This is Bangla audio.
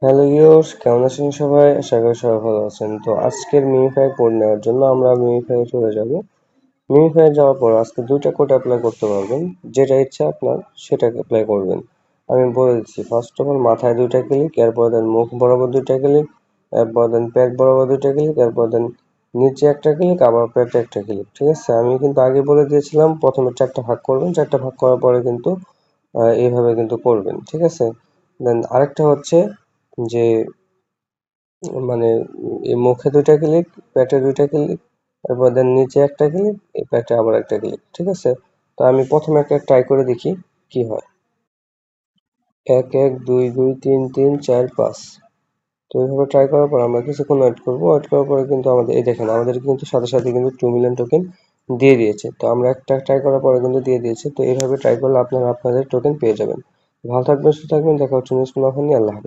হ্যালো ভিউয়ার্স, কেমন আছেন সবাই? আশা করি সবাই ভালো আছেন। তো আজকের মিনিফাই কোড নেওয়ার জন্য আমরা মিনিফাই চলে যাব। মিনিফাই যাওয়ার পর আজকে 2টা কোড অ্যাপ্লাই করতে পারবেন। যেটা ইচ্ছা আপনার সেটাকে অ্যাপ্লাই করবেন। আমি বলে দিচ্ছি, ফার্স্ট অফ অল মাথায় 2টা ক্লিক, এরপর দেন মুখ বরাবর 2টা ক্লিক, এরপর দেন পেট বরাবর 2টা ক্লিক, এরপর দেন নিচে একটা ক্লিক, আবার পেটে একটা ক্লিক। ঠিক আছে? আমি কিন্তু আগে বলে দিয়েছিলাম প্রথমে 4টা ভাগ করবেন, 4টা ভাগ করার পরে কিন্তু এইভাবে কিন্তু করবেন। ঠিক আছে? দেন আরেকটা হচ্ছে যে মানে এই মুখে 2টা ক্লিক, পেটে 2টা ক্লিক, তারপর দেন নিচে একটা ক্লিক, এই পেটে আবার একটা ক্লিক। ঠিক আছে? তো আমি প্রথমে একটা ট্রাই করে দেখি কি হয়। 1 1 2 2 3 3 4 5। তো এইভাবে ট্রাই করার পর আমরা কিছুক্ষণ ওয়েট করব। ওয়েট করার পরে কিন্তু আমাদের এই দেখেন আমাদের কিন্তু সাথে সাথে কিন্তু 2 মিলিয়ন টোকেন দিয়ে দিয়েছে। তো আমরা একটা ট্রাই করার পরে কিন্তু দিয়ে দিয়েছে। তো এইভাবে ট্রাই করলে আপনারা আপনাদের টোকেন পেয়ে যাবেন। ভালো থাকবেন, সুস্থ থাকবেন। দেখা হচ্ছে নেক্সট কোনো অফার নিয়ে। আল্লাহ হাফেজ।